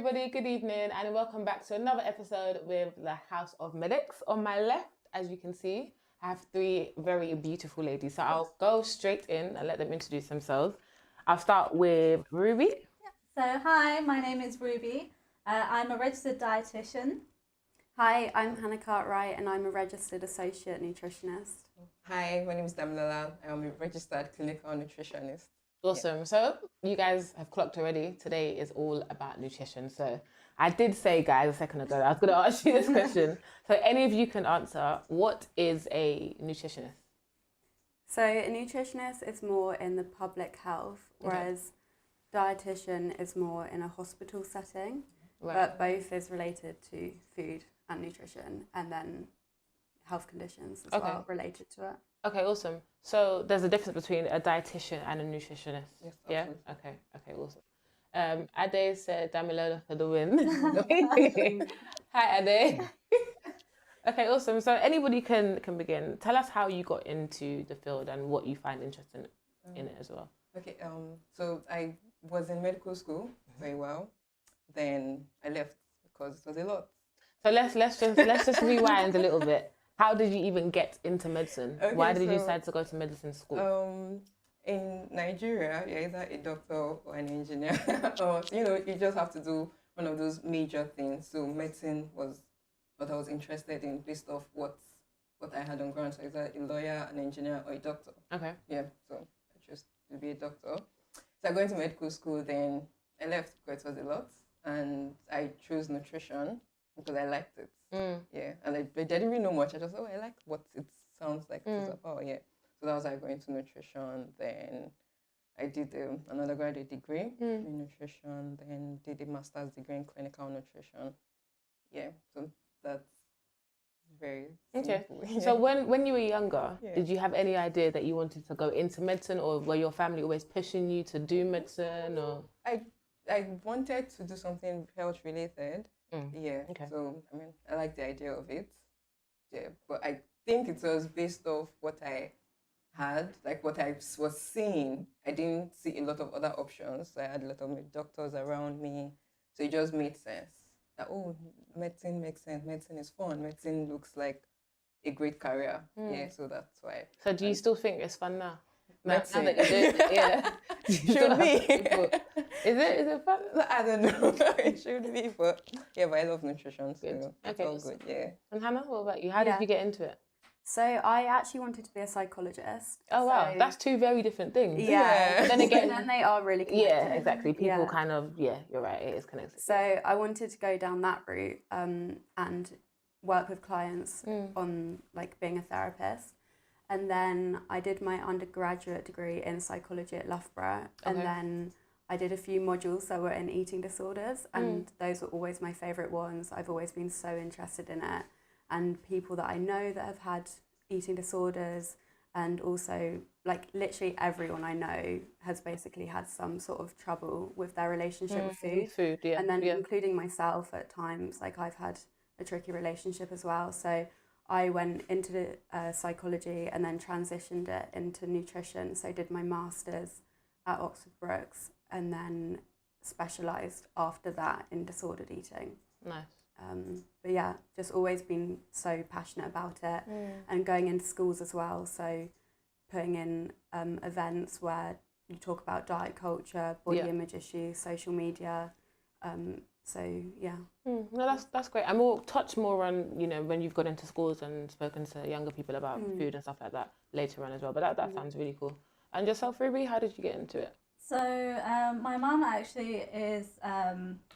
everybody, good evening and welcome back to another episode with the House of Medics. On my left, as you can see, I have three very beautiful ladies. So I'll go straight in and let them introduce themselves. I'll start with Ruby. So hi, my name is Ruby. I'm a registered dietitian. Hi, I'm Hannah Cartwright and I'm a registered associate nutritionist. Hi, my name is Dami. I'm a registered clinical nutritionist. Awesome. Yeah. So you guys have clocked already. Today is all about nutrition. So I did say, guys, a second ago, I was going to ask you this question. So any of you can answer, what is a nutritionist? So a nutritionist is more in the public health, whereas dietitian is more in a hospital setting, but both is related to food and nutrition and then health conditions as well related to it. Okay, awesome. So there's a difference between a dietitian and a nutritionist. Yes, yeah. Okay, awesome. Ade said Damilola for the win. Hi, Ade. Okay, awesome. So anybody can begin. Tell us how you got into the field and what you find interesting in it as well. Okay. So I was in medical school very well. Then I left because it was a lot. So let's just rewind a little bit. How did you even get into medicine? Okay, why did you decide to go to medicine school? In Nigeria, you're either a doctor or an engineer, or you just have to do one of those major things. So medicine was what I was interested in, based off what I had on ground. So either a lawyer, an engineer, or a doctor. Okay. Yeah. So I chose to be a doctor. So I got into medical school. Then I left because it was a lot, and I chose nutrition because I liked it. Yeah, and I didn't really know much. I just I like what it sounds like it's about. Yeah, so that was like going to nutrition. Then I did an undergraduate degree in nutrition. Then did a master's degree in clinical nutrition. Yeah, so that's very simple. Yeah. So when you were younger, did you have any idea that you wanted to go into medicine, or were your family always pushing you to do medicine? Or I wanted to do something health related. Yeah. Okay. So I like the idea of it. Yeah, but I think it was based off what I had, like what I was seeing. I didn't see a lot of other options. So I had a lot of doctors around me, so it just made sense. That medicine makes sense. Medicine is fun. Medicine looks like a great career. Yeah, so that's why. So do you still think it's fun now? Medicine. Now that you do it, yeah. Should be. Is it fun? I don't know. It should be, but I love nutrition. So good. It's all good. Yeah. And Hannah, what about you? How did you get into it? So I actually wanted to be a psychologist. Oh wow, that's two very different things. Yeah. Then again, and they are really connected. Yeah, exactly. People kind of you're right. It is connected. So I wanted to go down that route and work with clients on like being a therapist. And then I did my undergraduate degree in psychology at Loughborough. And then I did a few modules that were in eating disorders. And those were always my favourite ones. I've always been so interested in it. And people that I know that have had eating disorders, and also like literally everyone I know has basically had some sort of trouble with their relationship with food. And then including myself at times, like I've had a tricky relationship as well. So I went into psychology and then transitioned it into nutrition. So I did my master's at Oxford Brookes and then specialised after that in disordered eating. Nice. But yeah, just always been so passionate about it and going into schools as well. So putting in events where you talk about diet culture, body image issues, social media. So yeah. No, that's great. And we'll touch more on, when you've got into schools and spoken to younger people about food and stuff like that later on as well. But that sounds really cool. And yourself, Ruby, how did you get into it? So my mum actually is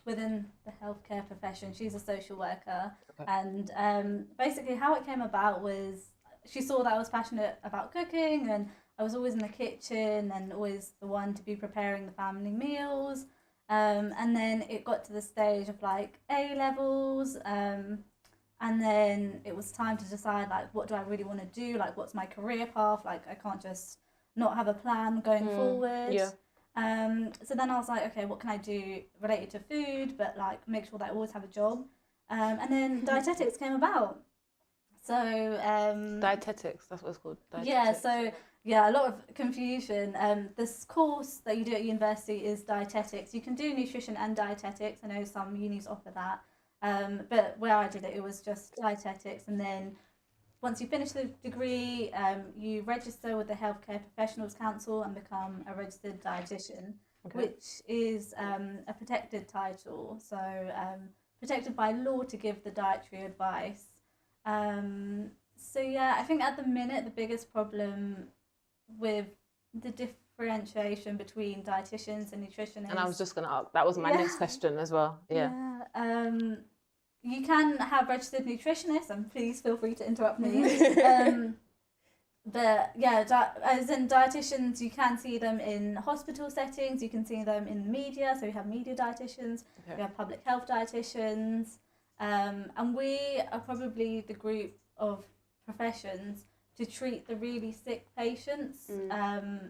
within the healthcare profession. She's a social worker. And basically how it came about was she saw that I was passionate about cooking, and I was always in the kitchen and always the one to be preparing the family meals. And then it got to the stage of like A-levels, and then it was time to decide like what do I really want to do, like what's my career path, like I can't just not have a plan going forward. So then I was like, okay, what can I do related to food but like make sure that I always have a job, and then dietetics came about. So Dietetics, that's what it's called. Dietetics. yeah, so yeah, a lot of confusion. This course that you do at university is dietetics. You can do nutrition and dietetics. I know some unis offer that, but where I did it, it was just dietetics. And then once you finish the degree, you register with the Healthcare Professionals Council and become a registered dietitian, which is a protected title. So protected by law to give the dietary advice. So yeah, I think at the minute the biggest problem with the differentiation between dietitians and nutritionists. And I was just going to ask, that was my next question as well. Yeah. You can have registered nutritionists, and please feel free to interrupt me. But yeah, as in dietitians, you can see them in hospital settings, you can see them in media, so we have media dietitians, we have public health dietitians, and we are probably the group of professions to treat the really sick patients,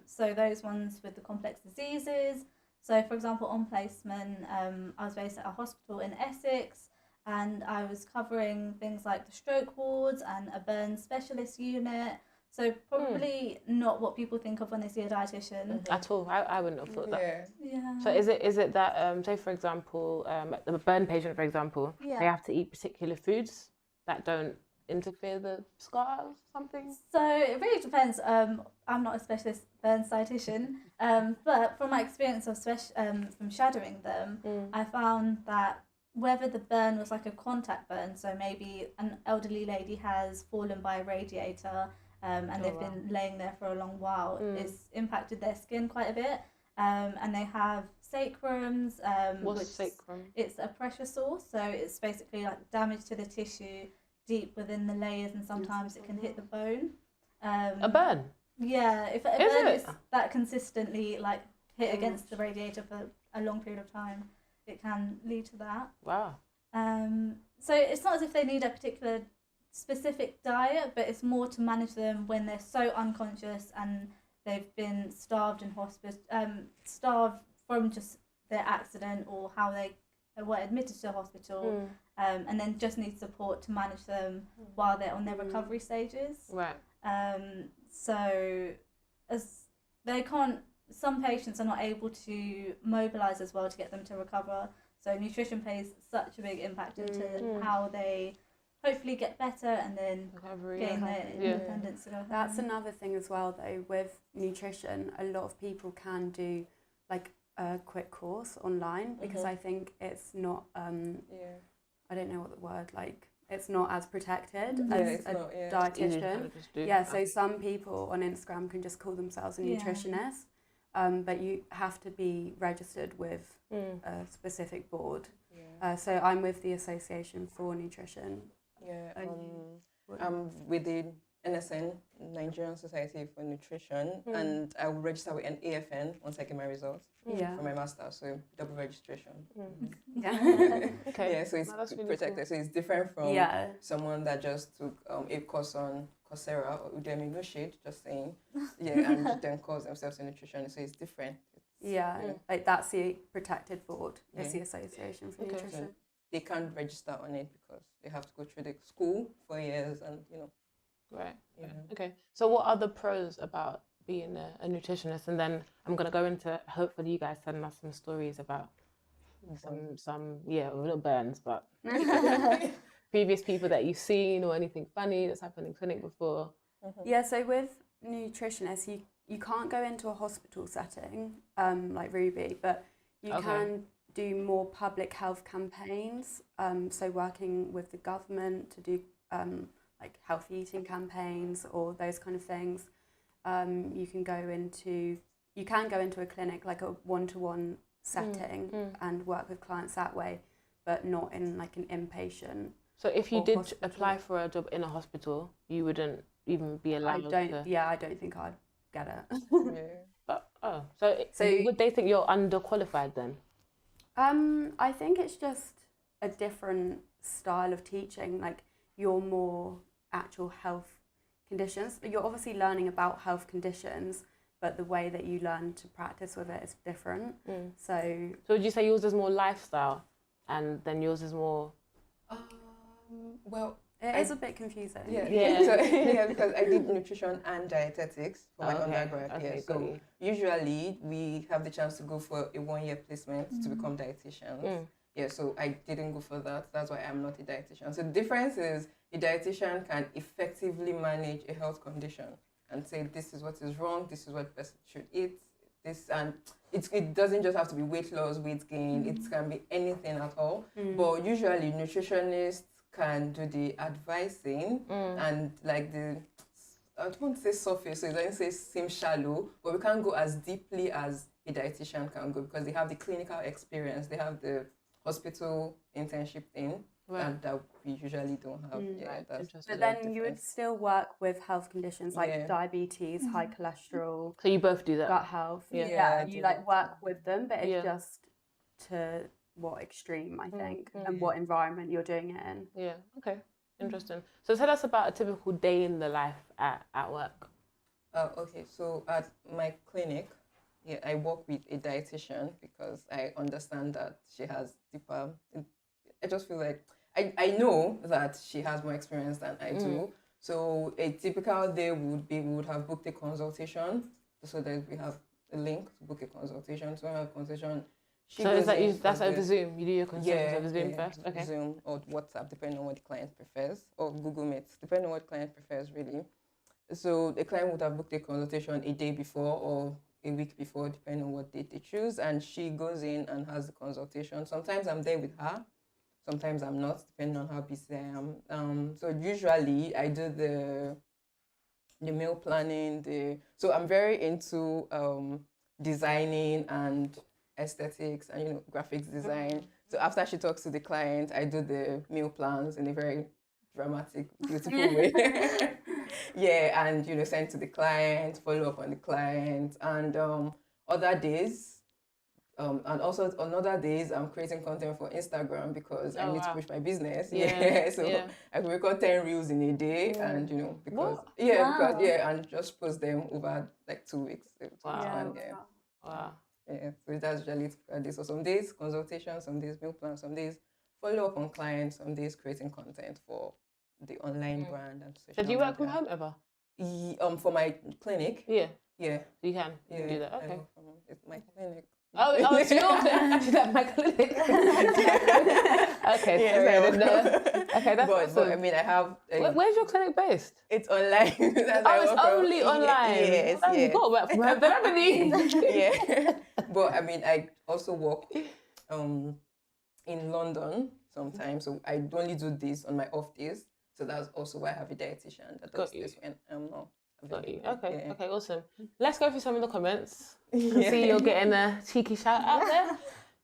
so those ones with the complex diseases. So for example, on placement, I was based at a hospital in Essex, and I was covering things like the stroke wards and a burn specialist unit. So probably not what people think of when they see a dietitian. At all. I wouldn't have thought that. Yeah. So is it that, say for example, the burn patient, for example, they have to eat particular foods that don't interfere the scar or something? So it really depends. I'm not a specialist burn dietitian, but from my experience of from shadowing them, I found that whether the burn was like a contact burn, so maybe an elderly lady has fallen by a radiator, and they've been laying there for a long while, it's impacted their skin quite a bit. And they have sacrums. What's sacrum? It's a pressure sore, so it's basically like damage to the tissue deep within the layers, and sometimes it can hit the bone. A burn? Yeah, if a burn is that consistently like hit against the radiator for a long period of time, it can lead to that. Wow. So it's not as if they need a particular specific diet, but it's more to manage them when they're so unconscious and they've been starved in hospital, starved from just their accident or how they were admitted to the hospital, and then just need support to manage them while they're on their recovery stages. Right. So as they can't, some patients are not able to mobilise as well to get them to recover. So nutrition plays such a big impact into how they hopefully get better and then gain their independence. That's another thing as well though, with nutrition, a lot of people can do like a quick course online because I think it's not, I don't know what the word, like it's not as protected as a dietitian. So some people on Instagram can just call themselves a nutritionist, but you have to be registered with a specific board. So I'm with the Association for Nutrition. I'm with the NSN, Nigerian Society for Nutrition, and I will register with an AFN once I get my results for my master's, so double registration. So it's really protected. Cool. So it's different from someone that just took a course on Coursera or Udemy, no shade, just saying, and then calls themselves a nutrition. So it's different. Like that's the protected board. It's the Association for Nutrition. So they can't register on it because they have to go through the school for years and, Right. Okay. So what are the pros about being a nutritionist? And then I'm going to go into, hopefully you guys send us some stories about some little burns, but previous people that you've seen or anything funny that's happened in clinic before. So with nutritionists, you can't go into a hospital setting like Ruby, but you can do more public health campaigns. So working with the government to do like healthy eating campaigns or those kind of things. You can go into a clinic, like a one-to-one setting and work with clients that way, but not in like an inpatient. So if you did apply for a job in a hospital, you wouldn't even be allowed I don't think I'd get it. But so would they think you're underqualified then? I think it's just a different style of teaching. Like you're more actual health conditions. You're obviously learning about health conditions, but the way that you learn to practice with it is different. So would you say yours is more lifestyle and then yours is more... Well, It is a bit confusing. Yeah. So, because I did nutrition and dietetics for my undergrad. Okay, So usually we have the chance to go for a 1-year placement to become dietitians. So I didn't go for that. That's why I'm not a dietitian. So the difference is a dietitian can effectively manage a health condition and say, this is what is wrong, this is what the person should eat, this, and it doesn't just have to be weight loss, weight gain, it can be anything at all. But usually nutritionists can do the advising and like the, I don't want to say surface, so it doesn't seem shallow, but we can't go as deeply as a dietitian can go because they have the clinical experience, they have the hospital internship thing, and that we usually don't have. That's interesting. But then you would still work with health conditions like diabetes, high cholesterol. So you both do that? Gut health. You like work with them, but it's just to what extreme, I think, and what environment you're doing it in. Yeah, okay. Interesting. So tell us about a typical day in the life at work. Okay, so at my clinic, I work with a dietitian because I understand that she has deeper. I just feel like I know that she has more experience than I do. So a typical day would be we would have booked a consultation so that we have a link to book a consultation. So we have a consultation. So is that that's over Zoom? You do your consultations over Zoom first? Okay. Zoom or WhatsApp, depending on what the client prefers, or Google Meet, depending on what the client prefers, really. So the client would have booked a consultation a day before or a week before, depending on what date they choose, and she goes in and has the consultation. Sometimes I'm there with her, sometimes I'm not, depending on how busy I am. So usually I do the meal planning. So I'm very into designing and aesthetics and graphics design. So after she talks to the client, I do the meal plans in a very dramatic, beautiful way. And send to the client, follow up on the client, and other days, and also on other days, I'm creating content for Instagram because I need to push my business. I can record 10 reels in a day, and because and just post them over like 2 weeks. So that's usually this. So some days consultation, some days meal plan, some days follow up on clients, some days creating content for the online brand and social media. So do you work from home ever? For my clinic? Yeah. Yeah. You can do that. Okay. It's my clinic. It's your she's at my clinic. Okay, that's awesome. But I mean, I have. Where's your clinic based? It's online. It's only online. Yes. You've got to work from home, haven't you? But I mean, I also work in London sometimes, so I only do this on my off days. So that's also why I have a dietitian that does this when I'm not. Got you. Okay, awesome. Let's go through some of the comments. I can see you're getting a cheeky shout out there.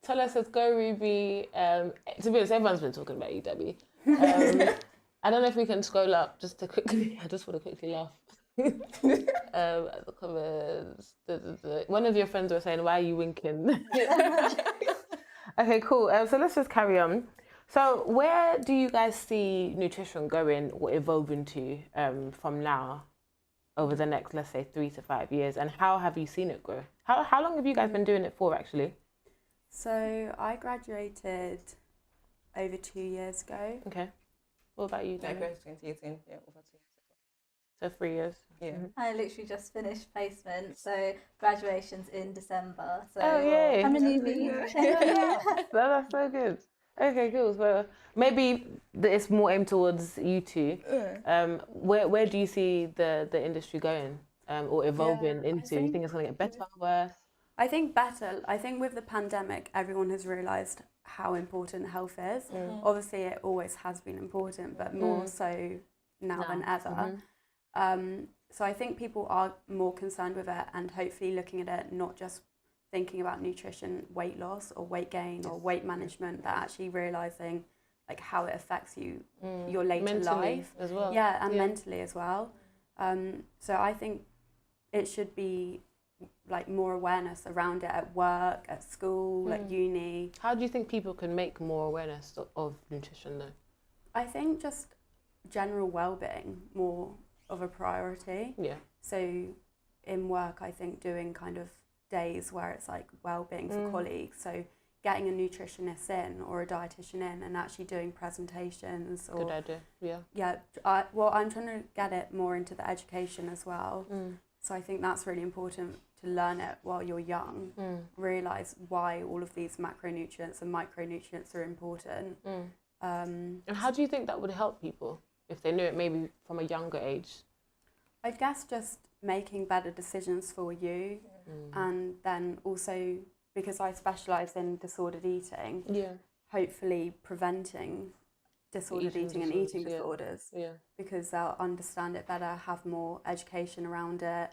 Tola says, go Ruby. To be honest, everyone's been talking about you, Debbie. I don't know if we can scroll up just to quickly, I just want to quickly laugh. The comments. One of your friends were saying, why are you winking? Okay, cool. So let's just carry on. So where do you guys see nutrition going or evolving to from now over the next, let's say, 3 to 5 years? And how have you seen it grow? How long have you guys been doing it for, actually? So I graduated over 2 years ago. Okay. What about you, I Dami? graduated 2018, over 2 years ago. So 3 years. Yeah. I literally just finished placement, so graduation's in December. So yay. I'm a newbie. That's so good. Okay, cool. So maybe it's more aimed towards you two. Where do you see the industry going or evolving into? Do you think it's going to get better or worse? I think better. I think with the pandemic, everyone has realised how important health is. Obviously, it always has been important, but more so now than ever. So I think people are more concerned with it and hopefully looking at it, not just thinking about nutrition, weight loss or weight gain or weight management, but actually realising like how it affects you, your later mentally life as well. Mentally as well. So I think it should be like more awareness around it at work, at school, at uni. How do you think people can make more awareness of nutrition though? I think just general well-being more of a priority. Yeah. So in work, I think doing kind of days where it's like well-being for colleagues. So getting a nutritionist in or a dietitian in and actually doing presentations. Or, Good idea. Yeah. Yeah, I'm trying to get it more into the education as well. So I think that's really important to learn it while you're young. Realise why all of these macronutrients and micronutrients are important. And how do you think that would help people if they knew it maybe from a younger age? I guess just making better decisions for you, and then also, because I specialise in disordered eating, hopefully preventing disordered eating and eating disorders, because they'll understand it better, have more education around it,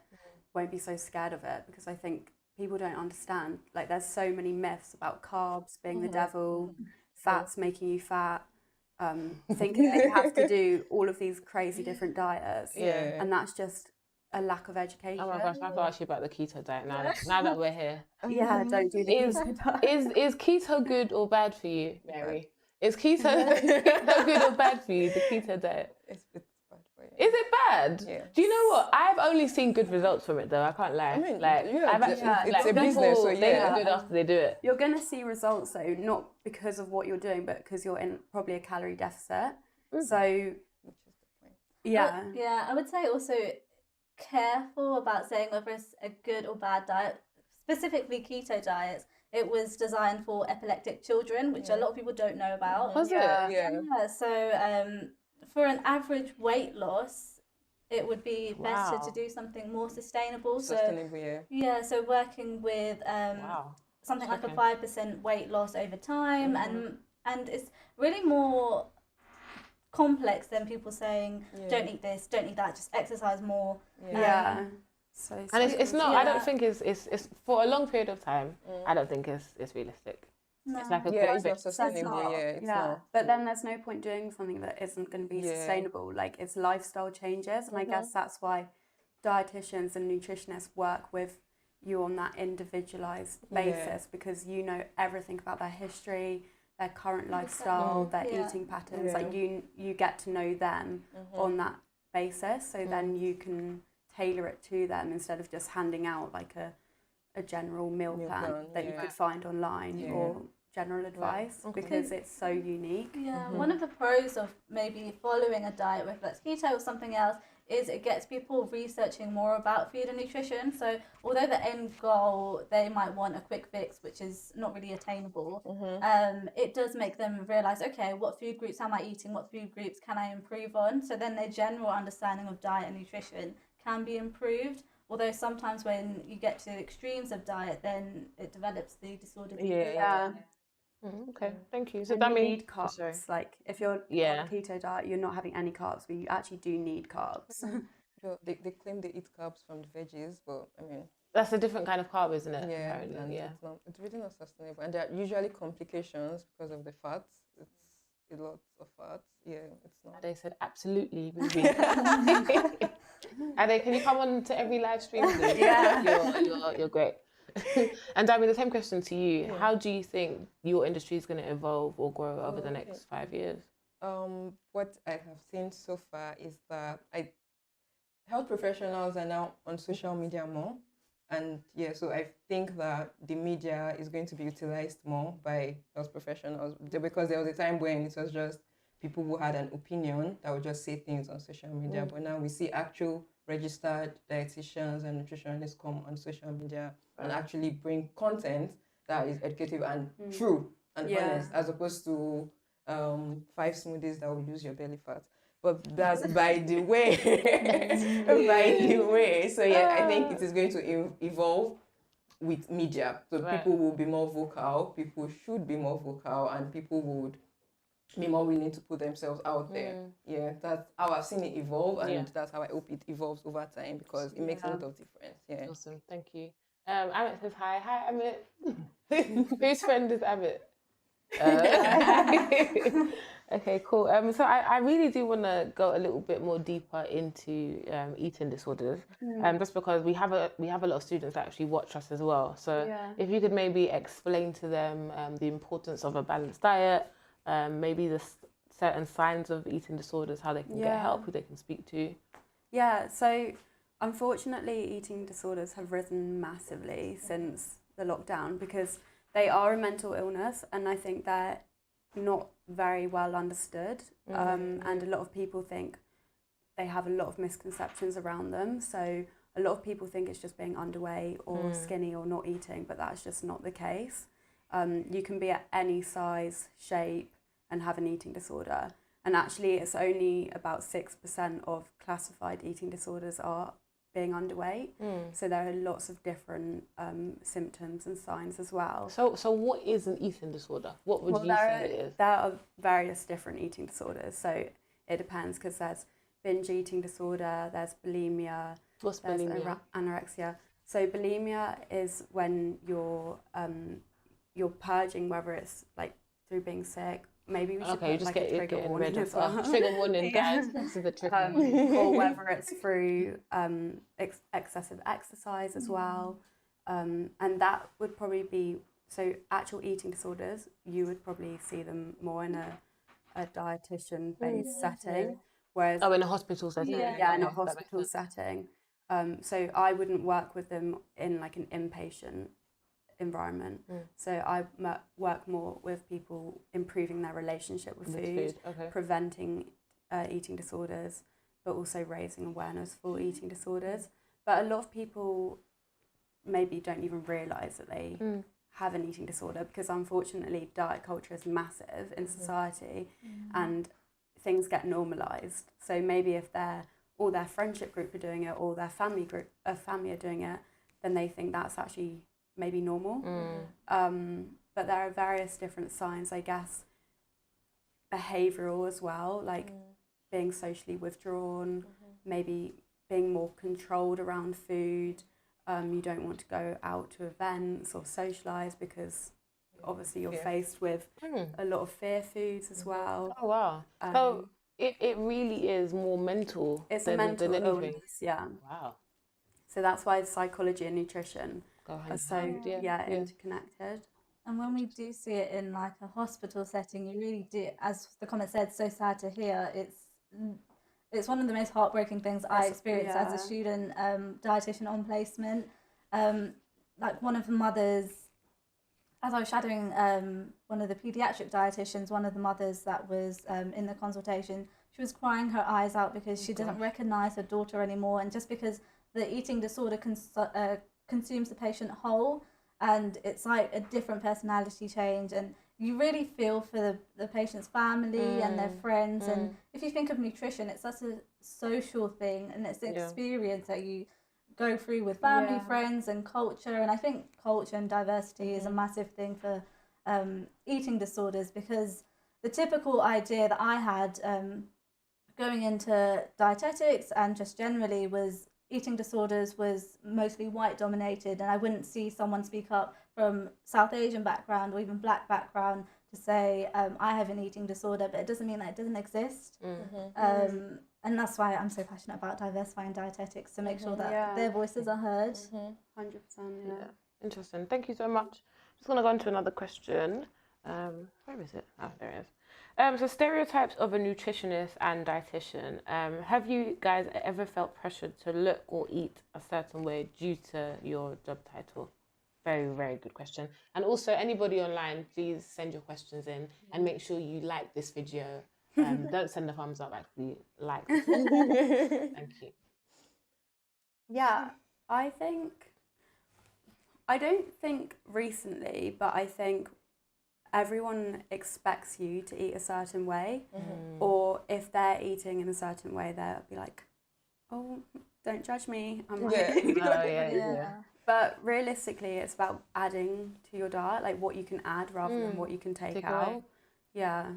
won't be so scared of it, because I think people don't understand, like there's so many myths about carbs being the devil, fats making you fat, thinking that you have to do all of these crazy different diets, and that's just a lack of education. Oh my gosh, I thought actually about the keto diet now that we're here. Yeah, don't do the keto diet. Is keto good or bad for you, Mary? Is keto good or bad for you, the keto diet? It's bad for you. Is it bad? Yeah. Do you know what? I've only seen good results from it though, I can't lie. I mean, I've actually, it's a business, so they look good after they do it. You're going to see results though, not because of what you're doing, but because you're in probably a calorie deficit. So, Which is the point. yeah. But, yeah, I would say also careful about saying whether it's a good or bad diet. Specifically keto diets, it was designed for epileptic children, which a lot of people don't know about. Was it? Yeah. Yeah, so for an average weight loss, it would be better to do something more sustainable. Sustainable, Yeah, so working with something like a 5% weight loss over time, and it's really more complex than people saying don't eat this, don't eat that, just exercise more. So and it's not. I don't think it's for a long period of time. I don't think it's realistic. No. It's like a it's not sustainable. It's not. But then there's no point doing something that isn't going to be sustainable. Like it's lifestyle changes, and I guess that's why dietitians and nutritionists work with you on that individualized basis, because you know everything about their history, their current lifestyle, their eating patterns. Like you get to know them on that basis, so then you can tailor it to them instead of just handing out like a general meal plan that you could find online or general advice, because it's so unique. One of the pros of maybe following a diet, whether that's keto or something else, is it gets people researching more about food and nutrition. So although the end goal, they might want a quick fix, which is not really attainable, it does make them realise, okay, what food groups am I eating? What food groups can I improve on? So then their general understanding of diet and nutrition can be improved. Although sometimes when you get to extremes of diet, then it develops the disordered eating. Okay, thank you. So And that you means need carbs. Like if you're on a keto diet, you're not having any carbs, but you actually do need carbs. Sure, they claim they eat carbs from the veggies, but I mean that's a different kind of carb, isn't it? yeah, Apparently, and it's really not sustainable, and there are usually complications because of the fats. It's a lot of fats. Yeah, it's not. They said absolutely, Ruby. Ade, can you come on to every live stream, please? You're great. And Dami, the same question to you. How do you think your industry is going to evolve or grow over the next 5 years? What I have seen so far is that health professionals are now on social media more. And so I think that the media is going to be utilized more by health professionals, because there was a time when it was just people who had an opinion that would just say things on social media. But now we see actual registered dietitians and nutritionists come on social media and actually bring content that is educative and true and honest, as opposed to 5 smoothies that will lose your belly fat. But that's by the way. So I think it is going to evolve with media. So people will be more vocal, people should be more vocal, and people would be more willing to put themselves out there. Yeah, that's how I've seen it evolve, and that's how I hope it evolves over time, because it makes a lot of difference. Yeah. Awesome, thank you. Amit says hi. Hi, Amit. Whose friend is Amit? Okay, cool. So I really do want to go a little bit more deeper into eating disorders, just because we have a lot of students that actually watch us as well. So if you could maybe explain to them the importance of a balanced diet, maybe the certain signs of eating disorders, how they can get help, who they can speak to. Yeah, so unfortunately eating disorders have risen massively since the lockdown, because They are a mental illness, and I think they're not very well understood. And a lot of people think they have a lot of misconceptions around them. So a lot of people think it's just being underweight or skinny or not eating, but that's just not the case. You can be at any size, shape, and have an eating disorder. And actually, it's only about 6% of classified eating disorders are being underweight. So there are lots of different symptoms and signs as well. So what is an eating disorder? What would you say it is? There are various different eating disorders. So it depends, because there's binge eating disorder, there's bulimia, What's there's bulimia? anorexia. So bulimia is when you're purging, whether it's like through being sick. Maybe we should put like a trigger warning as well. Trigger warning, guys. This is a trigger. Or whether it's through excessive exercise as well. And that would probably be, so actual eating disorders, you would probably see them more in a dietitian-based setting. Whereas, in a hospital setting? Yeah, in a hospital setting. So I wouldn't work with them in like an inpatient environment. So I work more with people improving their relationship with food. Preventing eating disorders, but also raising awareness for eating disorders. But a lot of people maybe don't even realise that they have an eating disorder, because unfortunately diet culture is massive in society, and things get normalised. So maybe if all their friendship group are doing it, or their family are doing it, then they think that's actually maybe normal. But there are various different signs, I guess, behavioural as well, like being socially withdrawn, maybe being more controlled around food. You don't want to go out to events or socialise, because obviously you're faced with a lot of fear foods as well. Oh, wow. So it really is more mental It's than, a mental than anything. illness, yeah. Wow. So that's why psychology and nutrition are so interconnected. And when we do see it in like a hospital setting, you really do, as the comment said, so sad to hear. It's one of the most heartbreaking things I experienced as a student dietitian on placement. Like one of the mothers, as I was shadowing one of the paediatric dietitians, one of the mothers that was in the consultation, she was crying her eyes out because she didn't recognise her daughter anymore, and just because the eating disorder consumes the patient whole, and it's like a different personality change, and you really feel for the patient's family and their friends. And if you think of nutrition, it's such a social thing, and it's an experience that you go through with family, friends, and culture. And I think culture and diversity is a massive thing for eating disorders, because the typical idea that I had going into dietetics and just generally was eating disorders was mostly white dominated, and I wouldn't see someone speak up from South Asian background or even black background to say I have an eating disorder, but it doesn't mean that it doesn't exist. And that's why I'm so passionate about diversifying dietetics, to make sure that their voices are heard. 100%, yeah. Interesting. Thank you so much. Just going to go on to another question. Where is it? Oh, there it is. So stereotypes of a nutritionist and dietitian. Have you guys ever felt pressured to look or eat a certain way due to your job title? Very, very good question. And also, anybody online, please send your questions in and make sure you like this video. Don't send a thumbs up, actually like. Thank you. Yeah, I don't think recently, but I think everyone expects you to eat a certain way, or if they're eating in a certain way, they'll be like, oh, don't judge me. But realistically, it's about adding to your diet, like what you can add rather than what you can take out. Away. Yeah.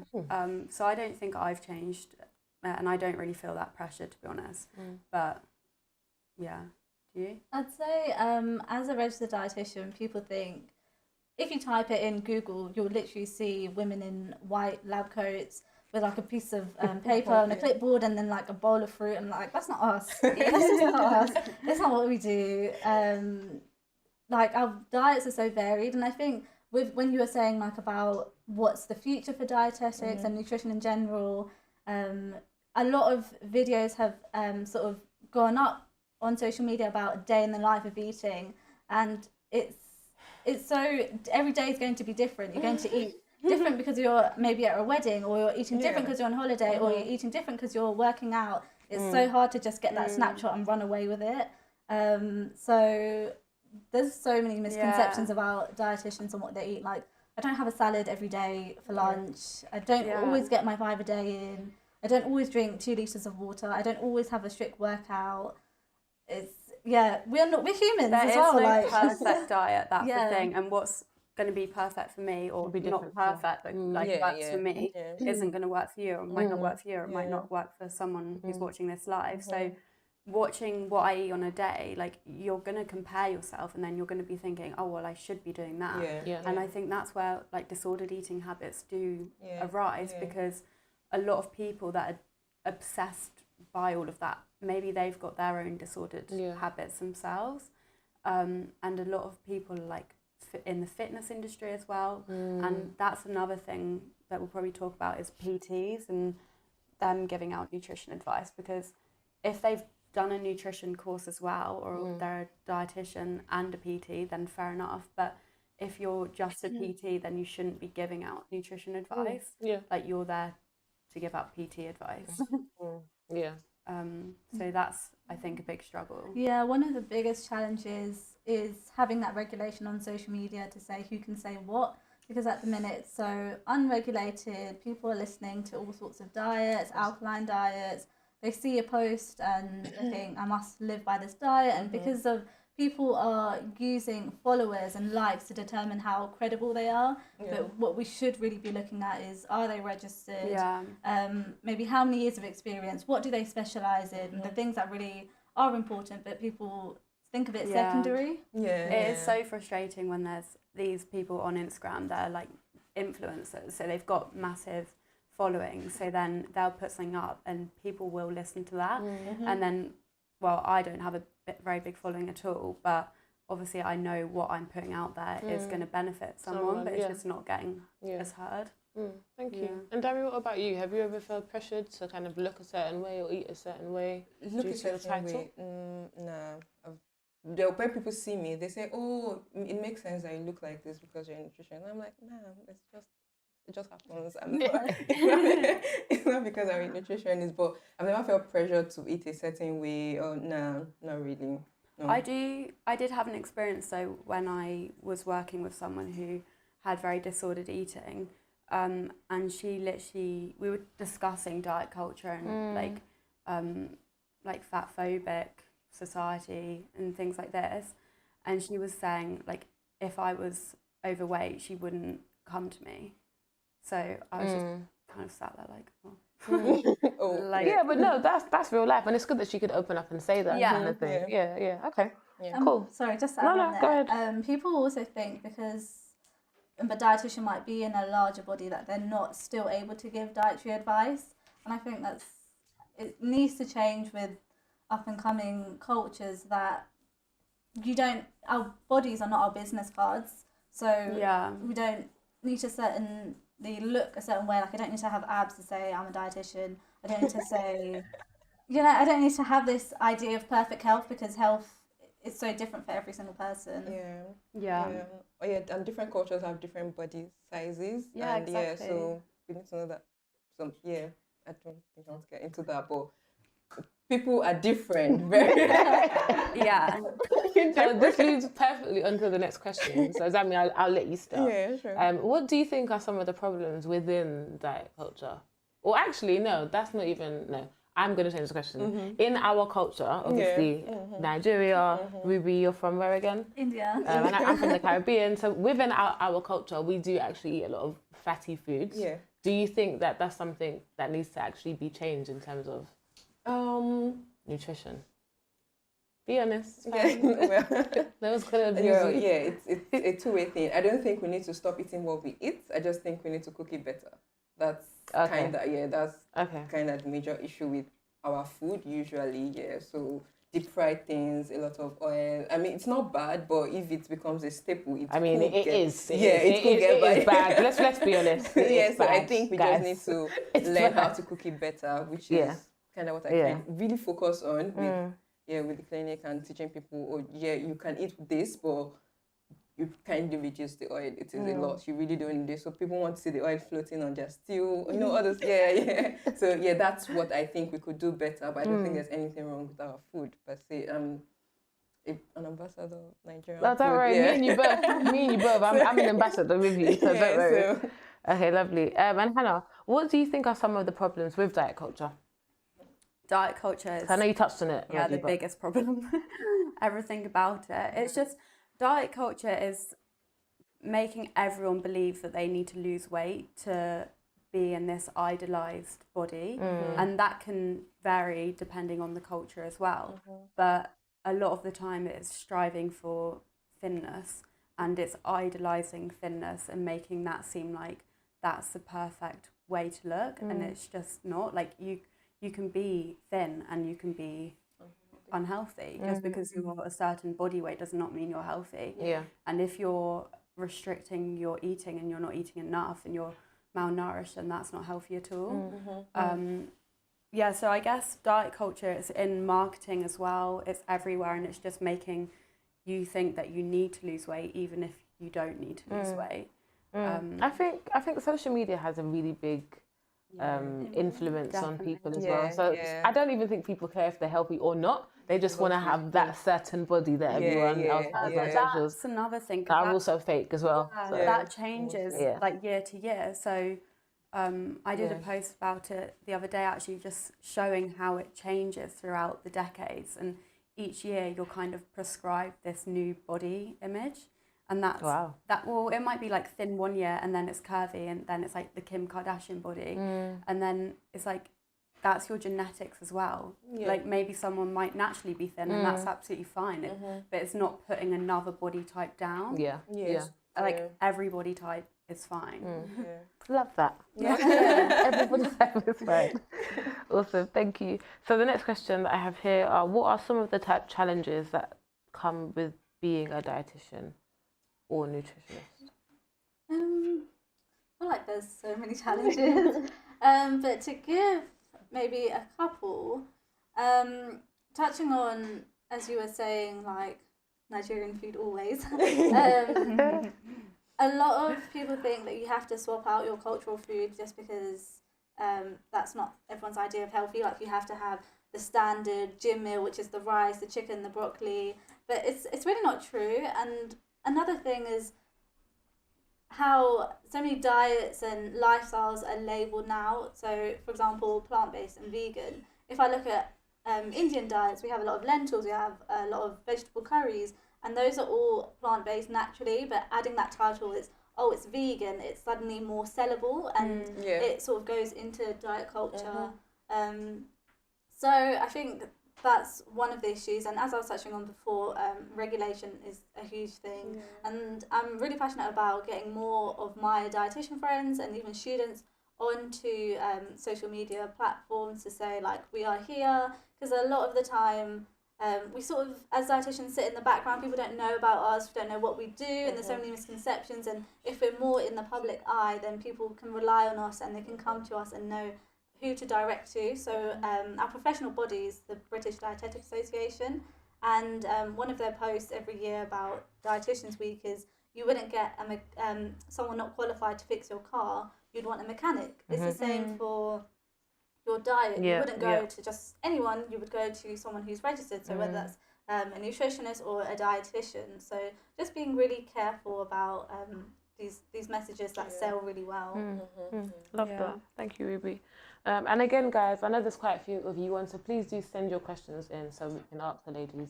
So I don't think I've changed, and I don't really feel that pressure, to be honest. But yeah, do you? I'd say as a registered dietitian, people think if you type it in Google, you'll literally see women in white lab coats with like a piece of paper and a clipboard and then like a bowl of fruit, and like, that's not us. That's just not us. It's not what we do. Like, our diets are so varied, and I think when you were saying like about what's the future for dietetics and nutrition in general, a lot of videos have sort of gone up on social media about a day in the life of eating, and it's it's so every day is going to be different. You're going to eat different because you're maybe at a wedding, or you're eating different because you're on holiday, or you're eating different because you're working out. It's so hard to just get that snapshot and run away with it. So there's so many misconceptions about dietitians and what they eat. Like, I don't have a salad every day for lunch. I don't always get my 5 a day in. I don't always drink 2 litres of water. I don't always have a strict workout. It's, we're humans as well. There is no like perfect diet, that's the thing. And what's going to be perfect for me, or not perfect, but works for me, isn't going to work for you, or might not work for you, or it might not work for someone who's watching this live. So watching what I eat on a day, like, you're going to compare yourself, and then you're going to be thinking, oh, well, I should be doing that. And I think that's where, like, disordered eating habits do arise, because a lot of people that are obsessed by all of that, maybe they've got their own disordered habits themselves. And a lot of people, like, in the fitness industry as well. And that's another thing that we'll probably talk about, is PTs and them giving out nutrition advice, because if they've done a nutrition course as well, or they're a dietitian and a PT, then fair enough. But if you're just a PT, then you shouldn't be giving out nutrition advice. Like, you're there to give out PT advice. So that's, I think, a big struggle. Yeah, one of the biggest challenges is having that regulation on social media to say who can say what, because at the minute it's so unregulated. People are listening to all sorts of diets, alkaline diets. They see a post and they think, I must live by this diet. And because of people are using followers and likes to determine how credible they are. But what we should really be looking at is, are they registered? Maybe how many years of experience? What do they specialise in? The things that really are important, but people think of it secondary. It is so frustrating when there's these people on Instagram that are like influencers, so they've got massive following, so then they'll put something up and people will listen to that. And then, well, I don't have a very big following at all, but obviously I know what I'm putting out there is going to benefit someone, but it's just not getting as heard. Thank you. And Dami, what about you? Have you ever felt pressured to kind of look a certain way or eat a certain way? Look a certain way? No. When people see me, they say, "Oh, it makes sense that you look like this because you're a nutritionist." I'm like, "Nah, it just happens." It's not because I'm a nutritionist, but I've never felt pressure to eat a certain way. Oh, no, not really. No. I did have an experience though when I was working with someone who had very disordered eating, and we were discussing diet culture and like fat phobic society and things like this, and she was saying, like, if I was overweight, she wouldn't come to me. So I was just kind of sat there like, yeah, but no, that's real life, and it's good that she could open up and say that kind of thing. Okay, cool. Sorry, just to add on there. Go ahead. People also think because a dietitian might be in a larger body that they're not still able to give dietary advice, and I think it needs to change with up and coming cultures, that our bodies are not our business cards, so we don't need to they look a certain way. Like, I don't need to have abs to say I'm a dietitian. I don't need to say, I don't need to have this idea of perfect health, because health is so different for every single person. And different cultures have different body sizes. Exactly. So we need to know that. I don't think I want to get into that, but people are different. Very So this leads perfectly onto the next question. So Dami, I'll let you start. Yeah, sure. What do you think are some of the problems within diet culture? Or actually, no, that's not even, no. I'm going to change the question. In our culture, obviously, Nigeria, Ruby, you're from where again? India. And I'm from the Caribbean. So within our culture, we do actually eat a lot of fatty foods. Yeah. Do you think that that's something that needs to actually be changed in terms of nutrition? Be honest. That was kind of it's a two-way thing. I don't think we need to stop eating what we eat. I just think we need to cook it better. That's kind of the major issue with our food usually. So deep fried things, a lot of oil. I mean, it's not bad, but if it becomes a staple, it is bad. Let's be honest. So I think we just need to learn how to cook it better, which is kind of what I can really focus on with the clinic and teaching people. You can eat this, but you kindly reduce the oil. It is a lot. You really don't need it. So people want to see the oil floating on their stew. You know, others. Yeah. So yeah, that's what I think we could do better. But I don't think there's anything wrong with our food per se. An ambassador of Nigerian No, don't food. worry. Yeah. Me and you both. I'm an ambassador with you, so don't worry. So, Okay, lovely. And Hannah, what do you think are some of the problems with diet culture? Diet culture is, I know you touched on it. yeah, already, the but- biggest problem. Everything about it. It's just, diet culture is making everyone believe that they need to lose weight to be in this idolized body. And that can vary depending on the culture as well. But a lot of the time it's striving for thinness, and it's idolizing thinness and making that seem like that's the perfect way to look. And it's just not. Like, you can be thin and you can be unhealthy. Just because you're a certain body weight does not mean you're healthy. Yeah. And if you're restricting your eating and you're not eating enough and you're malnourished, then that's not healthy at all. Yeah, so I guess diet culture is in marketing as well. It's everywhere, and it's just making you think that you need to lose weight even if you don't need to lose weight. I think social media has a really big influence on people as well. So I don't even think people care if they're healthy or not. They just want to have that certain body that everyone else has on socials. That's another thing. That are also fake as well. So. That changes like year to year. So I did a post about it the other day, actually, just showing how it changes throughout the decades. And each year you're kind of prescribed this new body image. And that's well, it might be like thin one year and then it's curvy and then it's like the Kim Kardashian body. And then it's like, that's your genetics as well. Like, maybe someone might naturally be thin and that's absolutely fine. But it's not putting another body type down. Like, every body type is fine. Love that. Everybody type is fine. Awesome, thank you. So the next question that I have here are, what are some of the type challenges that come with being a dietitian or nutritionist? I feel like there's so many challenges. But to give maybe a couple, touching on, as you were saying, like Nigerian food always. A lot of people think that you have to swap out your cultural food just because that's not everyone's idea of healthy. Like, you have to have the standard gym meal, which is the rice, the chicken, the broccoli. But it's really not true. And another thing is how so many diets and lifestyles are labelled now. So, for example, plant-based and vegan. If I look at Indian diets, we have a lot of lentils, we have a lot of vegetable curries, and those are all plant-based naturally, but adding that title is, oh, it's vegan, it's suddenly more sellable, and it sort of goes into diet culture. So I think that's one of the issues, and as I was touching on before, regulation is a huge thing, and I'm really passionate about getting more of my dietitian friends and even students onto social media platforms to say, like, we are here, because a lot of the time we sort of, as dietitians, sit in the background. People don't know about us, don't know what we do, and there's so many misconceptions, and if we're more in the public eye, then people can rely on us and they can come to us and know who to direct to. So our professional body is the British Dietetic Association, and one of their posts every year about Dietitians Week is, you wouldn't get someone not qualified to fix your car, you'd want a mechanic. It's the same for your diet. You wouldn't go to just anyone, you would go to someone who's registered, so whether that's a nutritionist or a dietitian. So just being really careful about these messages that sell really well. Love that. Thank you, Ruby. And again, guys, I know there's quite a few of you on, so please do send your questions in so we can ask the ladies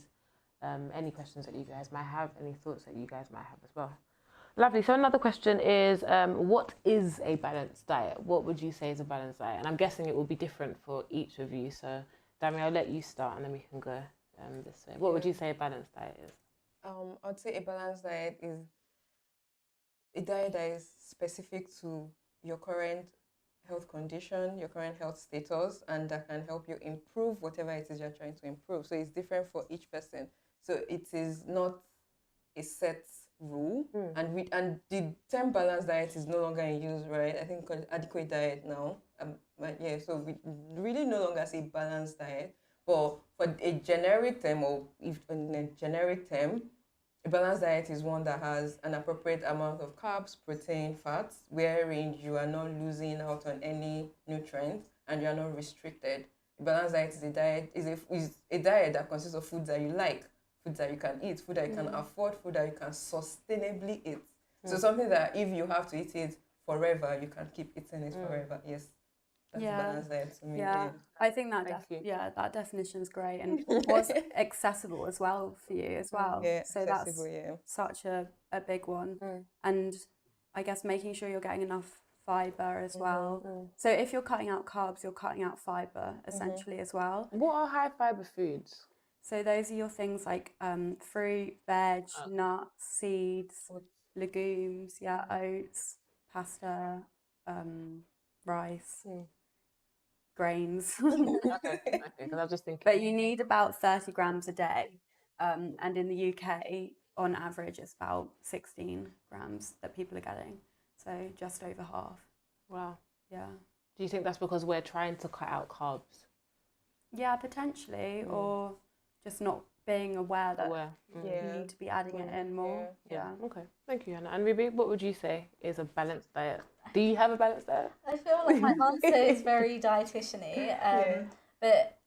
any questions that you guys might have, any thoughts that you guys might have as well. Lovely. So another question is, what is a balanced diet? What would you say is a balanced diet? And I'm guessing it will be different for each of you. So, Dami, I'll let you start and then we can go this way. What would you say a balanced diet is? I'd say a balanced diet is a diet that is specific to your current health condition, your current health status, and that can help you improve whatever it is you're trying to improve. So it's different for each person. So it is not a set rule, and the term balanced diet is no longer in use, right? I think called adequate diet now. So we really no longer say balanced diet, but for a generic term, or if in a generic term, A balanced diet is one that has an appropriate amount of carbs, protein, fats, wherein you are not losing out on any nutrients and you are not restricted. A balanced diet is a diet that consists of foods that you like, foods that you can eat, food that you can afford, food that you can sustainably eat. So something that if you have to eat it forever, you can keep eating it forever. Yes, that's a balanced diet to me. Yeah, I think that that definition is great, and was accessible as well for you as well. Yeah, so that's such a big one. And I guess making sure you're getting enough fibre as well. So if you're cutting out carbs, you're cutting out fibre essentially as well. What are high fibre foods? So those are your things like fruit, veg, nuts, seeds, legumes, oats, pasta, rice, grains. Okay, because I was just thinking. But you need about 30 grams a day. And in the UK, on average, it's about 16 grams that people are getting. So just over half. Wow. Yeah. Do you think that's because we're trying to cut out carbs? Yeah, potentially, or just not being aware that you need to be adding it in more. Yeah. Okay. Thank you, Hannah. And Ruby, what would you say is a balanced diet? Do you have a balanced diet? I feel like my answer is very dietitian-y, but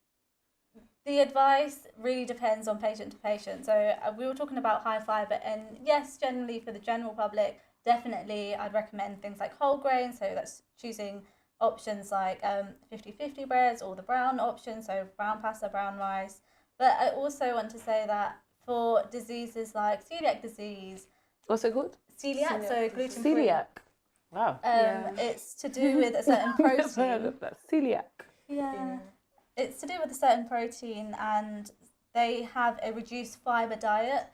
the advice really depends on patient to patient. So we were talking about high fibre, and yes, generally for the general public, definitely I'd recommend things like whole grains. So that's choosing options like 50-50 breads or the brown option, so brown pasta, brown rice. But I also want to say that for diseases like celiac disease... What's it called? Celiac, so gluten-free. Celiac. Wow. It's to do with a certain protein. I've heard of that. Celiac. Yeah. It's to do with a certain protein, and they have a reduced fibre diet.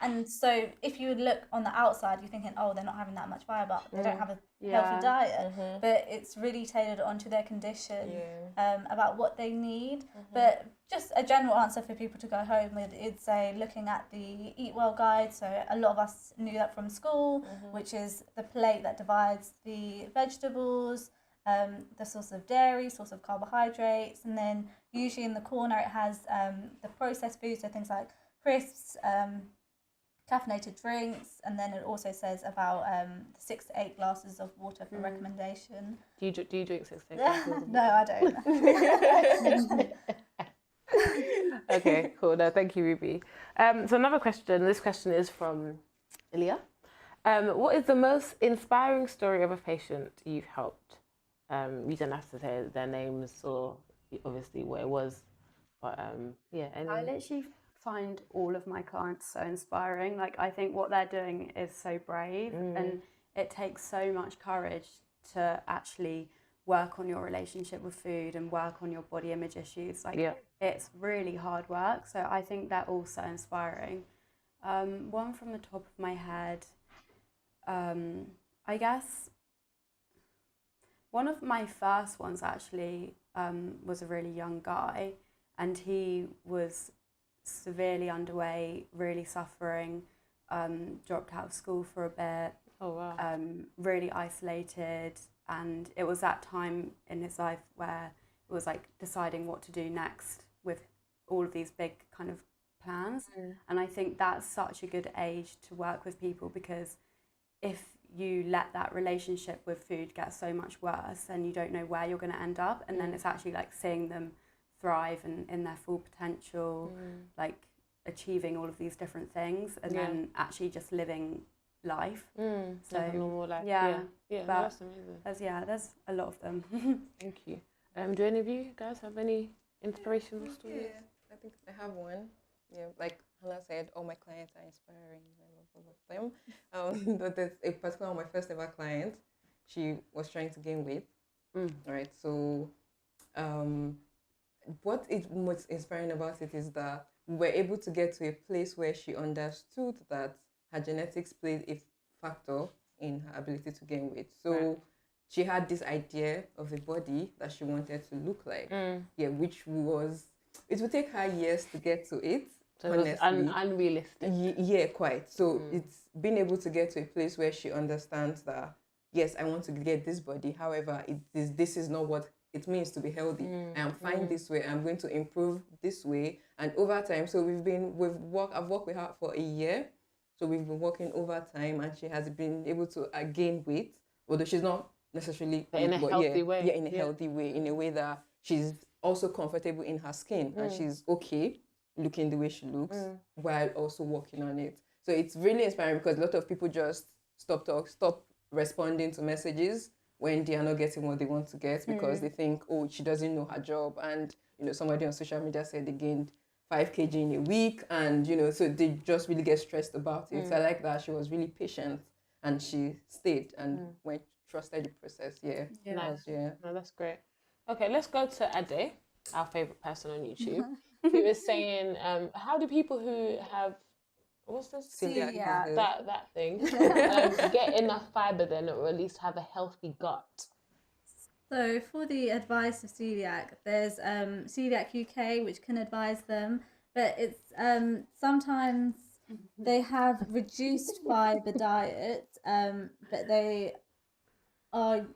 And so if you would look on the outside, you're thinking, oh, they're not having that much fibre. They don't have a healthy diet. But it's really tailored onto their condition, about what they need. But just a general answer for people to go home with is, say, looking at the Eat Well guide. So a lot of us knew that from school, which is the plate that divides the vegetables, the source of dairy, source of carbohydrates, and then usually in the corner it has the processed foods, so things like crisps, caffeinated drinks, and then it also says about 6 to 8 glasses of water for recommendation. Do you drink 6 to 8 glasses? No, I don't. Okay, cool. No, thank you, Ruby. So another question. This question is from Ilya. What is the most inspiring story of a patient you've helped? You don't have to say their names or obviously what it was, but I literally find all of my clients so inspiring. Like, I think what they're doing is so brave, and it takes so much courage to actually work on your relationship with food and work on your body image issues. Like, it's really hard work. So I think they're all so inspiring. One from the top of my head, I guess one of my first ones actually was a really young guy, and he was severely underweight, really suffering, dropped out of school for a bit. Oh wow. Really isolated, and it was that time in his life where it was like deciding what to do next with all of these big kind of plans. And I think that's such a good age to work with people, because if you let that relationship with food get so much worse, then you don't know where you're going to end up, and then it's actually like seeing them thrive and in their full potential, like achieving all of these different things, and then actually just living life. So like a normal life. Yeah, no, that's amazing. There's a lot of them. Thank you. Do any of you guys have any inspirational stories? Yeah, I think I have one. Yeah, like Hannah said, all my clients are inspiring. I love all of them. But there's a particular my first ever client. She was trying to gain weight. Right. So, what is most inspiring about it is that we were able to get to a place where she understood that her genetics played a factor in her ability to gain weight. So she had this idea of a body that she wanted to look like. Which was, it would take her years to get to it. So it was unrealistic. Yeah, quite. So it's being able to get to a place where she understands that, yes, I want to get this body. However, this is not what it means to be healthy. I am fine this way. I'm going to improve this way. And over time, so I've worked with her for a year. So we've been working overtime, and she has been able to gain weight, although she's not necessarily in a healthy way. Yeah, in a healthy way, in a way that she's also comfortable in her skin and she's okay looking the way she looks while also working on it. So it's really inspiring because a lot of people just stop responding to messages when they are not getting what they want to get because they think, oh, she doesn't know her job. And, somebody on social media said they gained 5 kg in a week, and so they just really get stressed about it. So I like that she was really patient and she stayed and trusted the process. Nice. No, that's great. Okay, let's go to Ade, our favorite person on YouTube, who is saying, how do people who have what's this? Celiac. That thing get enough fiber then, or at least have a healthy gut? So for the advice of celiac, there's Celiac UK, which can advise them, but it's sometimes they have reduced fiber diet, but they are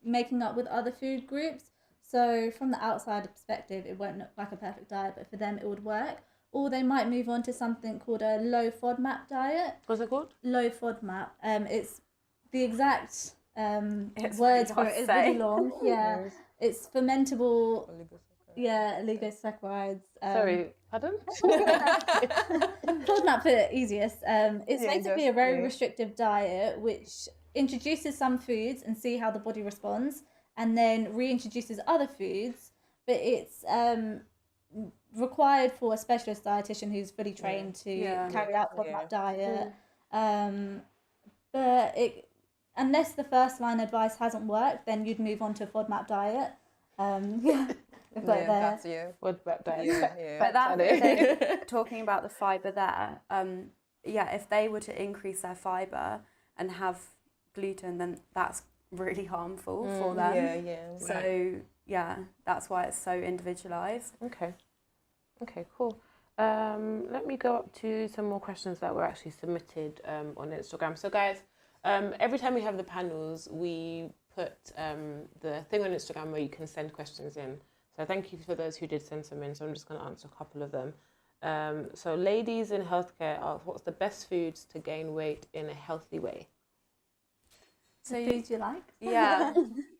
making up with other food groups. So from the outside perspective, it won't look like a perfect diet, but for them it would work. Or they might move on to something called a low FODMAP diet. What's it called? Low FODMAP. It's the exact It's words really for it is really long. Yeah, it's fermentable. Oligosaccharides. Sorry, pardon? FODMAP for the easiest. It's basically a very restrictive diet which introduces some foods and see how the body responds, and then reintroduces other foods. But it's required for a specialist dietitian who's fully trained to carry out FODMAP diet. But unless the first line advice hasn't worked, then you'd move on to a FODMAP diet. That's FODMAP diet. But that's talking about the fibre there. If they were to increase their fibre and have gluten, then that's really harmful for them. So that's why it's so individualised. Okay, cool. Let me go up to some more questions that were actually submitted on Instagram. So guys, every time we have the panels, we put the thing on Instagram where you can send questions in. So thank you for those who did send some in. So I'm just going to answer a couple of them. So ladies in healthcare ask, what's the best foods to gain weight in a healthy way? So foods you like? Yeah,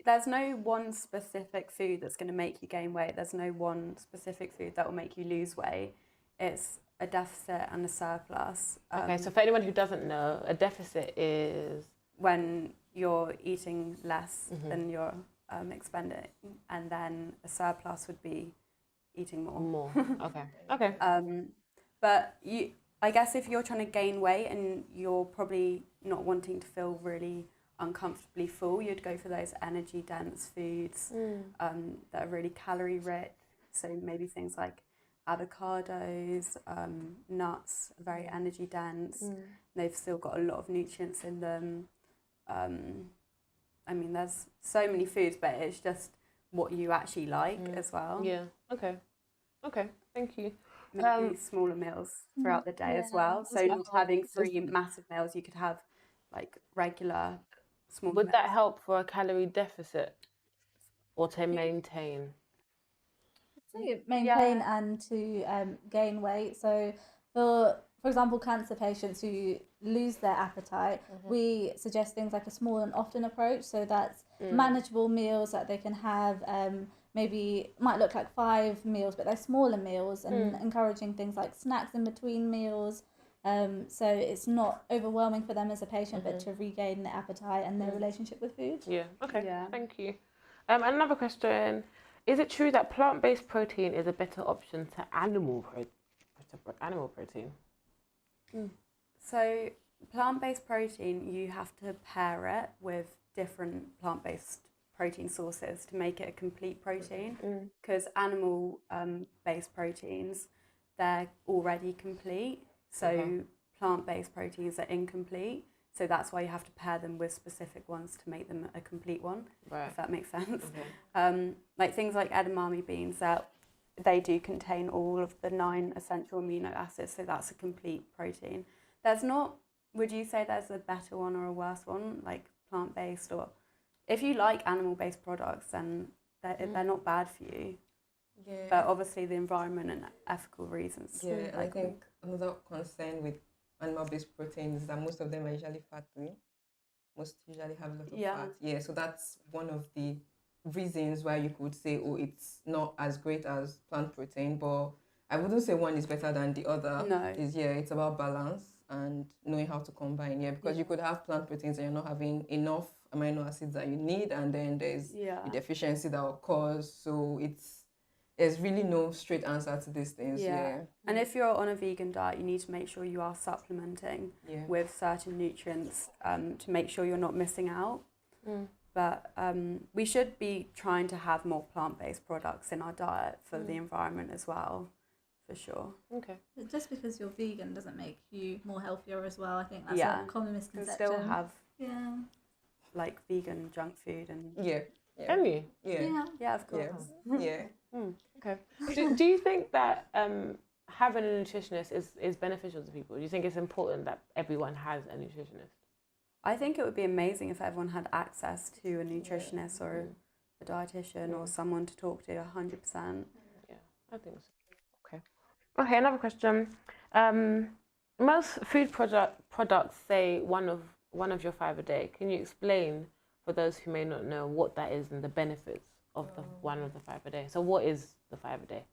there's no one specific food that's going to make you gain weight. There's no one specific food that will make you lose weight. It's a deficit and a surplus. Okay, so for anyone who doesn't know, a deficit is when you're eating less than you're expending, and then a surplus would be eating more. Okay. But I guess if you're trying to gain weight and you're probably not wanting to feel really uncomfortably full, you'd go for those energy dense foods that are really calorie rich. So maybe things like avocados, nuts, very energy dense. They've still got a lot of nutrients in them. I mean, there's so many foods, but it's just what you actually like as well. Yeah. Okay. Thank you. Maybe smaller meals throughout the day as well. So not having 3 massive meals, you could have like regular small Would meals. that help for a calorie deficit or to maintain? Maintain and to gain weight. So for example, cancer patients who lose their appetite, we suggest things like a small and often approach. So that's manageable meals that they can have. Maybe might look like 5 meals, but they're smaller meals, and encouraging things like snacks in between meals. So it's not overwhelming for them as a patient, but to regain their appetite and their relationship with food. Yeah. Okay. Thank you. Another question: is it true that plant-based protein is a better option to animal protein? So plant-based protein, you have to pair it with different plant-based protein sources to make it a complete protein, because animal based proteins, they're already complete. So plant-based proteins are incomplete. So that's why you have to pair them with specific ones to make them a complete one, if that makes sense. Like things like edamame beans, that they do contain all of the 9 essential amino acids, so that's a complete protein. There's not, would you say there's a better one or a worse one, like plant-based? Or if you like animal-based products, then they're not bad for you. Yeah. but obviously the environment and ethical reasons. Yeah, and I like, think another concern with animal-based proteins is that most of them are usually fatty. Most usually have a lot of Yeah. fat. Yeah, so that's one of the reasons why you could say, oh, it's not as great as plant protein, but I wouldn't say one is better than the other. No. It's about balance and knowing how to combine. Yeah, because you could have plant proteins and you're not having enough amino acids that you need, and then there's a deficiency that will cause. So there's really no straight answer to these things. Yeah. And if you're on a vegan diet, you need to make sure you are supplementing with certain nutrients to make sure you're not missing out. But we should be trying to have more plant-based products in our diet for the environment as well, for sure. Okay. Just because you're vegan doesn't make you more healthier as well. I think that's a common You misconception. still have like vegan junk food and Can you? yeah, of course. Yeah. Okay. Do you think that having a nutritionist is beneficial to people? Do you think it's important that everyone has a nutritionist? I think it would be amazing if everyone had access to a nutritionist or a dietitian or someone to talk to 100%. Yeah, I think so. Okay, another question. Most food products say one of your 5 a day. Can you explain for those who may not know what that is and the benefits of the one of the 5 a day? So what is the 5 a day?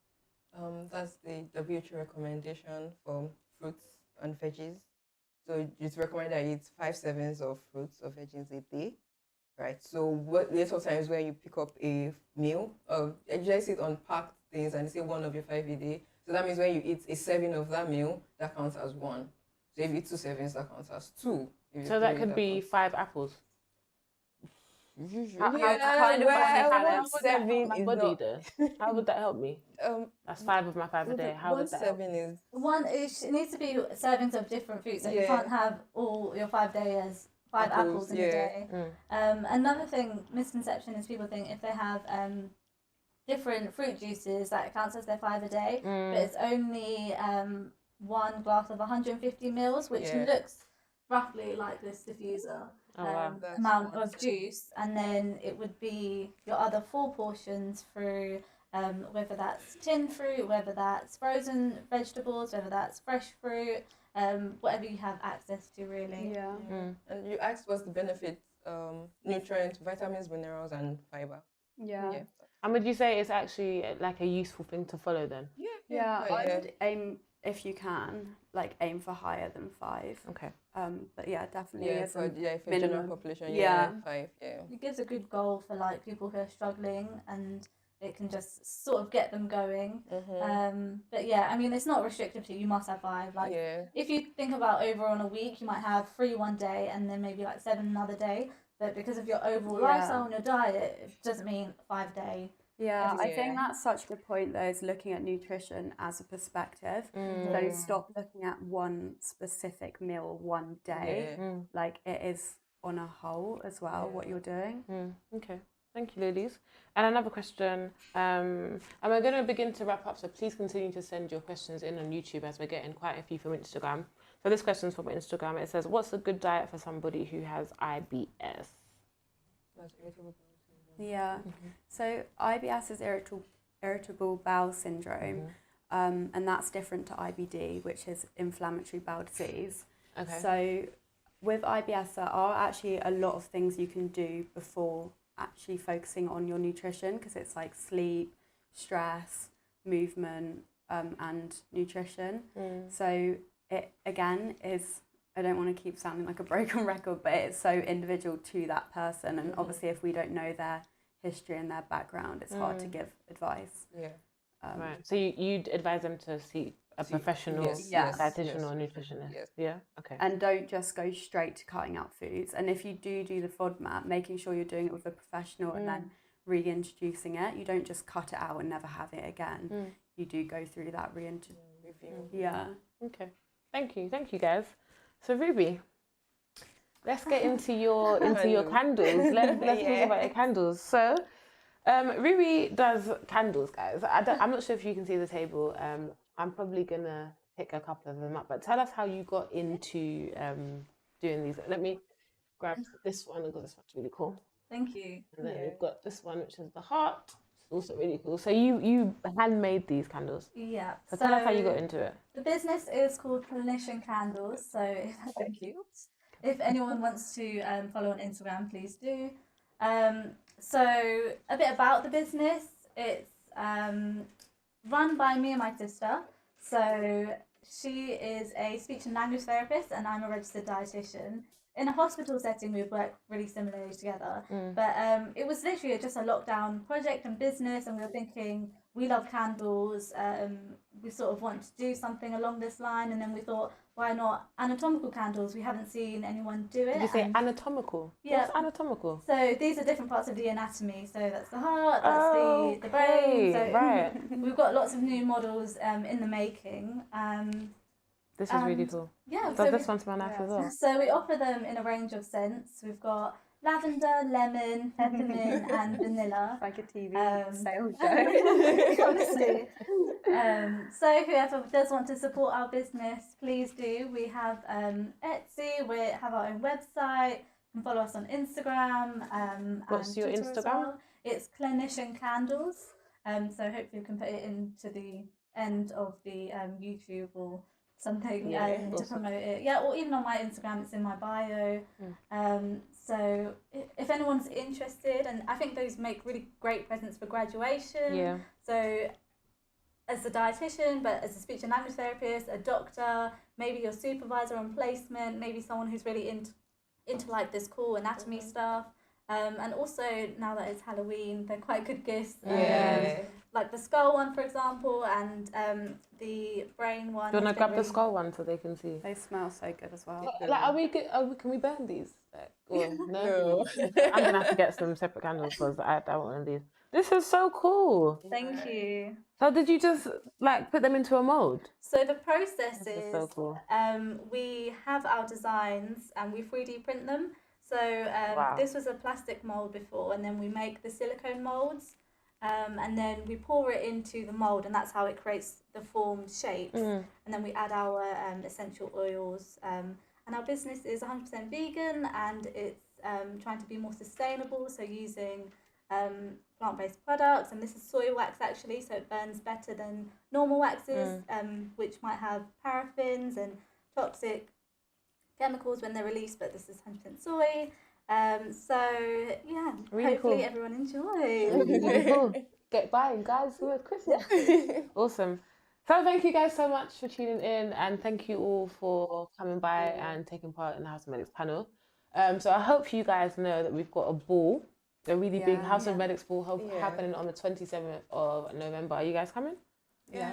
That's the WHO recommendation for fruits and veggies. So it's recommended that you eat 5 servings of fruits or veggies a day, right? So there's sometimes where you pick up a meal, you just eat on packed things and they say one of your 5 a day. So that means when you eat a serving of that meal, that counts as 1. So if you eat 2 servings, that counts as 2. So that could be 5 apples. How would that help me? That's 5 of my 5 a day. How would that help? It needs to be servings of different fruits. So you can't have all your 5 days as 5 apples in a day. Another misconception is people think if they have different fruit juices that it counts as their 5 a day, but it's only 1 glass of 150 mils, which looks roughly like this diffuser amount of juice, and then it would be your other 4 portions through whether that's tinned fruit, whether that's frozen vegetables, whether that's fresh fruit, whatever you have access to, really. And you asked what's the benefit, nutrients, vitamins, minerals, and fiber. And would you say it's actually like a useful thing to follow then? I would aim, if you can, aim for higher than 5. Okay. But definitely for minimum. general population, 5. It gives a good goal for people who are struggling, and it can just sort of get them going. But I mean, it's not restrictive to you must have 5. If you think about over on a week, you might have 3 one day and then maybe 7 another day. But because of your overall lifestyle and your diet, it doesn't mean 5 a day. I think that's such a good point, though, is looking at nutrition as a perspective. So stop looking at one specific meal one day. It is on a whole as well, what you're doing. Okay. Thank you, ladies. And another question, and we're going to begin to wrap up, so please continue to send your questions in on YouTube as we're getting quite a few from Instagram. So this question's from Instagram. It says, what's a good diet for somebody who has IBS? So IBS is irritable bowel syndrome, and that's different to IBD, which is inflammatory bowel disease. Okay. So with IBS, there are actually a lot of things you can do before actually focusing on your nutrition, because it's sleep, stress, movement, and nutrition. So it again is, I don't want to keep sounding like a broken record, but it's so individual to that person, and obviously if we don't know their history and their background, it's hard to give advice. Right. So you'd advise them to seek a professional dietitian or nutritionist. Okay. And don't just go straight to cutting out foods. And if you do the FODMAP, making sure you're doing it with a professional and then reintroducing it. You don't just cut it out and never have it again. You do go through that review. Okay. Thank you guys. So Ruby, let's get into your candles. Let's talk about your candles. So Ruby does candles, guys. I'm not sure if you can see the table. I'm probably gonna pick a couple of them up, but tell us how you got into doing these. Let me grab this one. I've got this one's really cool. Thank you. And then we've got this one, which is the heart. Also really cool. So you handmade these candles. Yeah. So tell us how you got into it. The business is called Clinician Candles. So thank you. If anyone wants to follow on Instagram, please do. So a bit about the business. It's run by me and my sister. So she is a speech and language therapist, and I'm a registered dietitian. In a hospital setting, we work really similarly together. But it was literally just a lockdown project and business, and we were thinking, we love candles. We sort of want to do something along this line, and then we thought, why not anatomical candles? We haven't seen anyone do it. Did you say anatomical? Yeah. What's anatomical? So these are different parts of the anatomy. So that's the heart, that's the brain. So right. we've got lots of new models in the making. This is really cool. Yeah. Does this one smell nice as well? So we offer them in a range of scents. We've got lavender, lemon, peppermint, and vanilla. It's like a TV sales show. Honestly. So whoever does want to support our business, please do. We have Etsy. We have our own website. You can follow us on Instagram. What's and your Twitter as Instagram? well. It's Clinician Candles. So hopefully we can put it into the end of the YouTube or something to promote it. Yeah, or even on my Instagram, it's in my bio. So if anyone's interested, and I think those make really great presents for graduation. Yeah. So as a dietitian, but as a speech and language therapist, a doctor, maybe your supervisor on placement, maybe someone who's really into like this cool anatomy stuff. And also now that it's Halloween, they're quite good gifts. Like the skull one, for example, and the brain one. Do you want to grab the skull one so they can see? They smell so good as well. Like, are we good? Can we burn these? Like, or, no. I'm gonna have to get some separate candles because I don't want one of these. This is so cool. Thank you. So did you just like put them into a mold? So the process This is so cool. We have our designs and we 3D print them. So this was a plastic mold before, and then we make the silicone molds. And then we pour it into the mold, and that's how it creates the formed shapes. And then we add our essential oils. And our business is 100% vegan, and it's trying to be more sustainable, so using plant-based products. And this is soy wax actually, so it burns better than normal waxes, which might have paraffins and toxic chemicals when they're released, but this is 100% soy. So yeah, really hopefully cool. everyone enjoys. Really cool. Get buying, guys. We're Christmas. Awesome. So thank you guys so much for tuning in, and thank you all for coming by and taking part in the House of Medics panel. So I hope you guys know that we've got a ball, a really big House of Medics ball happening on the 27th of November. Are you guys coming? Yeah.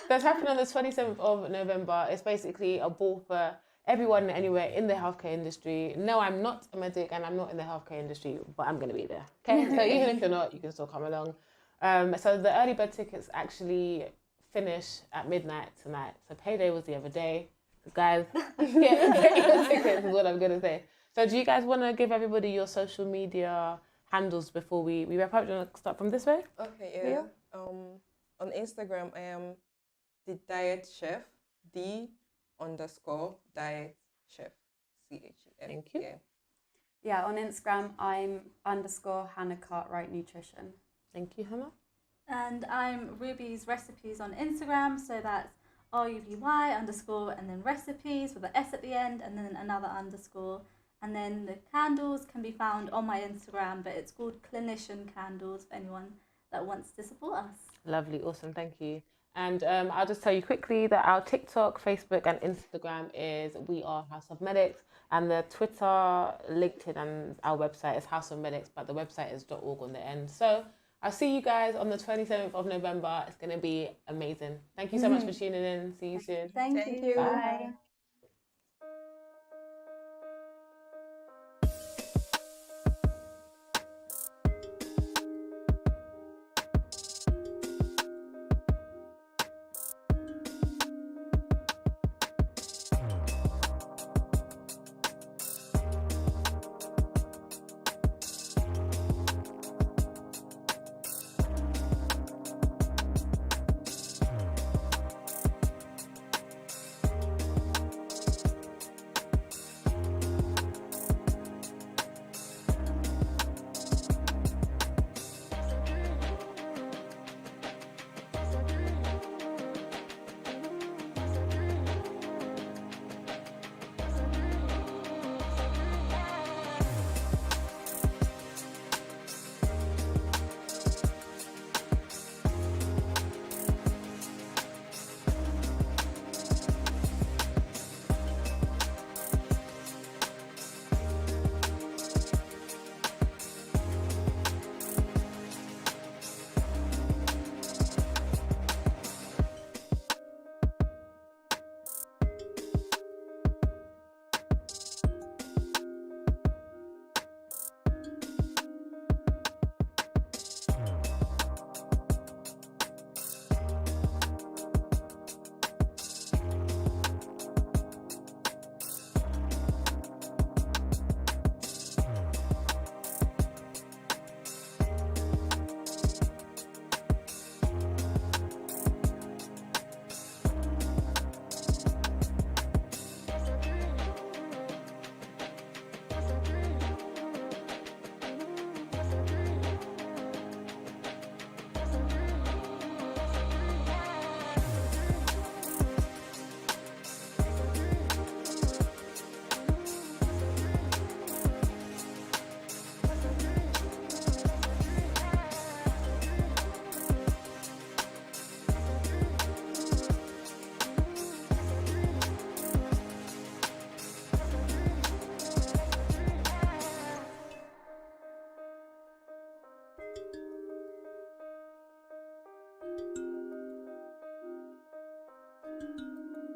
That's happening on the 27th of November. It's basically a ball for everyone and anywhere in the healthcare industry. No, I'm not a medic and I'm not in the healthcare industry, but I'm going to be there. Okay, so even if you're not, you can still come along. So the early bird tickets actually finish at midnight tonight. So payday was the other day. So guys, get your tickets is what I'm going to say. So do you guys want to give everybody your social media handles before we wrap up? Do you want to start from this way? Okay, yeah. On Instagram, I am the Diet Chef, _diet chef, CHEF. Thank you. Yeah, on Instagram, I'm _Hannah Cartwright Nutrition. Thank you, Hannah. And I'm Ruby's Recipes on Instagram, so that's RUBY_ and then recipes with the S at the end, and then another _. And then the candles can be found on my Instagram, but it's called Clinician Candles for anyone that wants to support us. Lovely, awesome, thank you. And I'll just tell you quickly that our TikTok, Facebook and Instagram is We Are House of Medics, and the Twitter, LinkedIn and our website is House of Medics, but the website is .org on the end. So I'll see you guys on the 27th of November. It's going to be amazing. Thank you so much for tuning in. See you soon. Thank you. Bye.